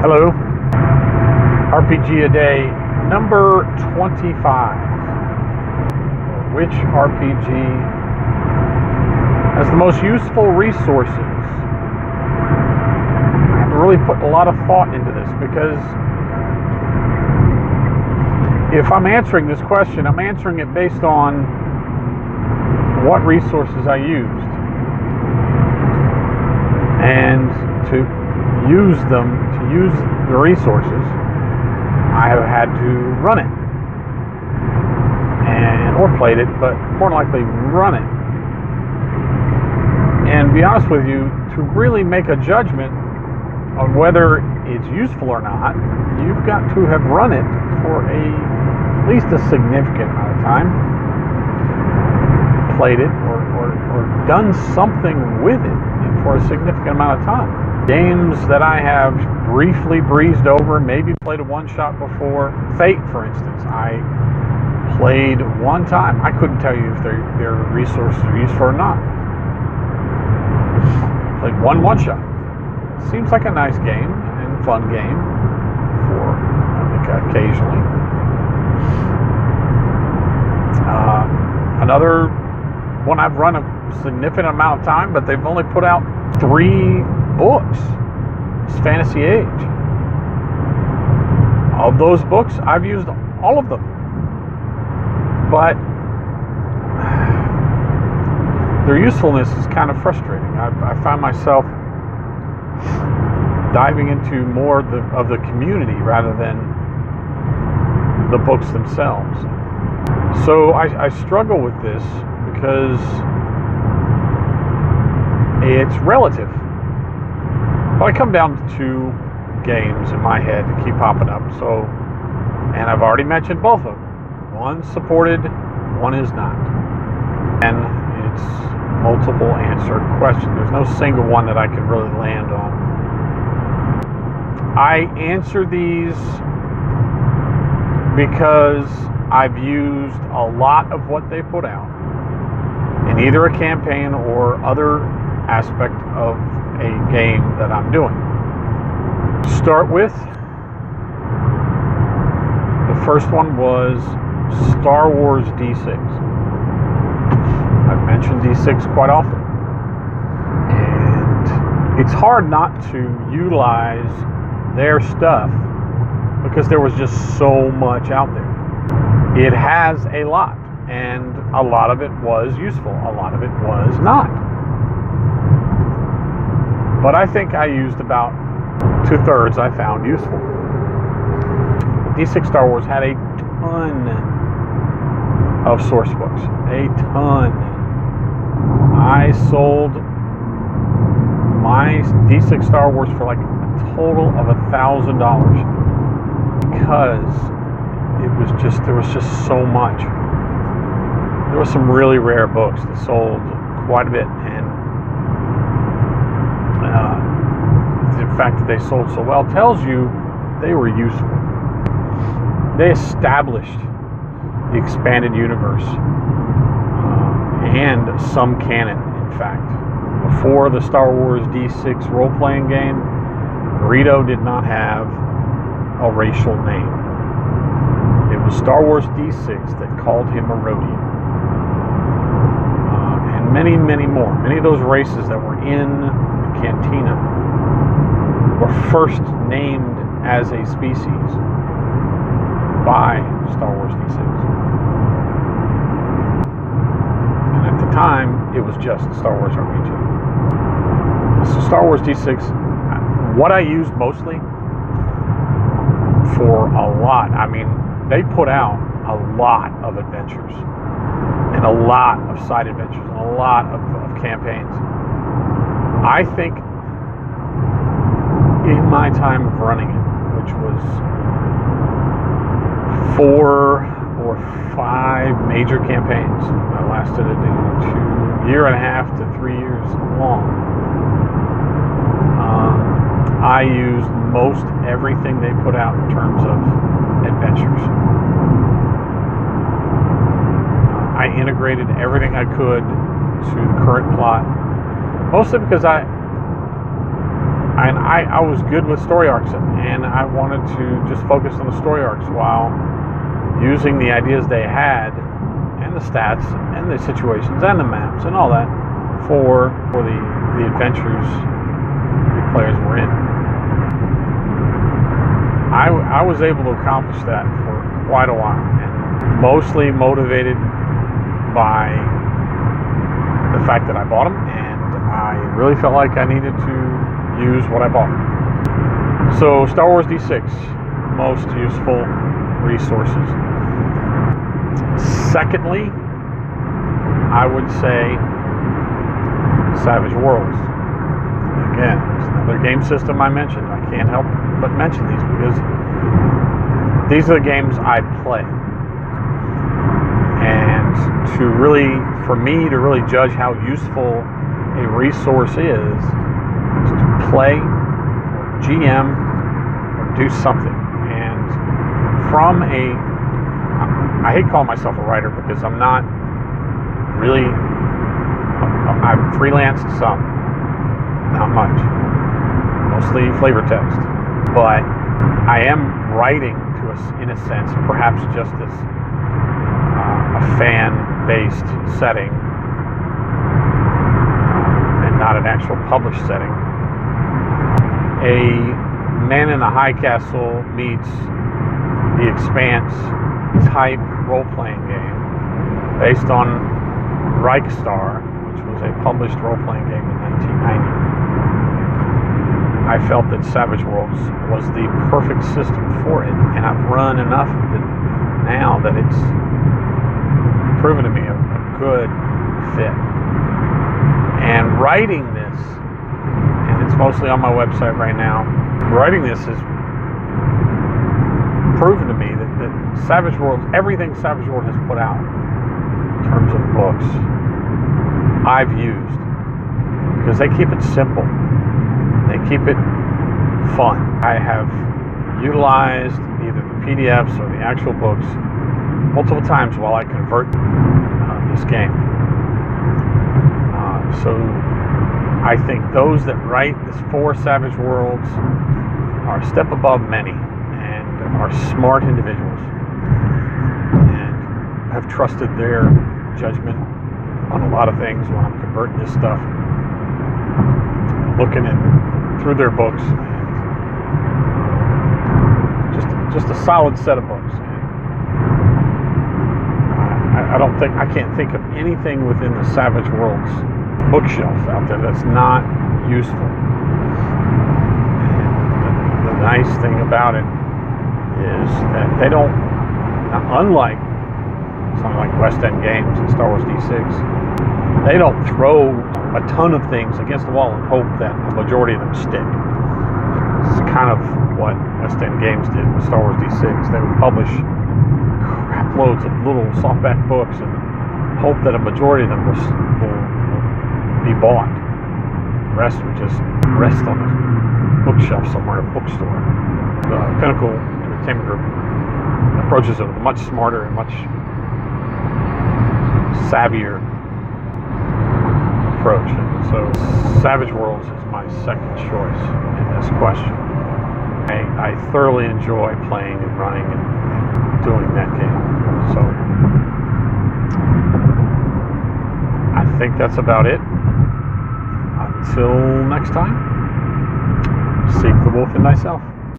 Hello, RPGaDay number 25. Which RPG has the most useful resources? I have really put a lot of thought into this because if I'm answering this question, I'm answering it based on what resources I used. And to use the resources, I have had to run it or played it, but more likely run it. And to be honest with you, to really make a judgment on whether it's useful or not, you've got to have run it for at least a significant amount of time, played it or done something with it for a significant amount of time. Games that I have briefly breezed over, maybe played a one-shot before. Fate, for instance, I played one time. I couldn't tell you if their resources are useful or not. Played one-shot. Seems like a nice game and fun game for, I think, occasionally. Another one I've run a significant amount of time, but they've only put out 3 books. It's Fantasy Age. Of those books, I've used all of them. But their usefulness is kind of frustrating. I find myself diving into more of the community rather than the books themselves. So I struggle with this because it's relative. But I come down to 2 games in my head that keep popping up. So, and I've already mentioned both of them. One's supported, one is not. And it's multiple answered question. There's no single one that I can really land on. I answer these because I've used a lot of what they put out in either a campaign or other aspect of a game that I'm doing. Start with, the first one was Star Wars D6. I've mentioned D6 quite often, and it's hard not to utilize their stuff because there was just so much out there. It has a lot, and a lot of it was useful, a lot of it was not. But I think I used about 2/3 I found useful. D6 Star Wars had a ton of source books. A ton. I sold my D6 Star Wars for like a total of $1,000 because there was just so much. There were some really rare books that sold quite a bit, and the fact that they sold so well tells you they were useful. They established the expanded universe and some canon, in fact. Before the Star Wars D6 role-playing game, Greedo did not have a racial name. It was Star Wars D6 that called him a Rhodian. And many, many more. Many of those races that were in the Cantina were first named as a species by Star Wars D6. And at the time, it was just Star Wars RPG. So Star Wars D6, what I used mostly for a lot, I mean, they put out a lot of adventures and a lot of side adventures and a lot of campaigns. I think in my time of running it, which was 4 or 5 major campaigns that lasted a 2.5 to 3 years long, I used most everything they put out in terms of adventures. I integrated everything I could to the current plot, mostly because I was good with story arcs, and and I wanted to just focus on the story arcs while using the ideas they had and the stats and the situations and the maps and all that for the adventures the players were in. I was able to accomplish that for quite a while, and mostly motivated by the fact that I bought them, and I really felt like I needed to use what I bought. So Star Wars D6, most useful resources. Secondly, I would say Savage Worlds. Again, it's another game system I mentioned. I can't help but mention these because these are the games I play. And for me to really judge how useful a resource is to play, or GM, or do something. And I hate calling myself a writer because I'm not really. I've freelanced some, not much, mostly flavor text, but I am writing in a sense, perhaps just as a fan-based setting and not an actual published setting. A Man in the High Castle meets The Expanse type role-playing game based on Reichstar, which was a published role-playing game in 1990. I felt that Savage Worlds was the perfect system for it, and I've run enough of it now that it's proven to be a good fit. And writing this, and it's mostly on my website right now, writing this has proven to me that Savage Worlds, everything Savage World has put out in terms of books, I've used, because they keep it simple. They keep it fun. I have utilized either the PDFs or the actual books multiple times while I convert this game. So I think those that write this for Savage Worlds are a step above many and are smart individuals and have trusted their judgment on a lot of things when I'm converting this stuff, looking through their books, and just a solid set of books. I can't think of anything within the Savage Worlds bookshelf out there that's not useful. And the nice thing about it is that they don't, unlike something like West End Games and Star Wars D6, they don't throw a ton of things against the wall and hope that a majority of them stick. It's kind of what West End Games did with Star Wars D6. They would publish crap loads of little softback books and hope that a majority of them will be bought. The rest would just rest on a bookshelf somewhere at a bookstore. The Pinnacle Entertainment Group approaches it with a much smarter and much savvier approach. So Savage Worlds is my second choice in this question. I thoroughly enjoy playing and running and doing that game. So I think that's about it. Until next time, seek the wolf in thyself.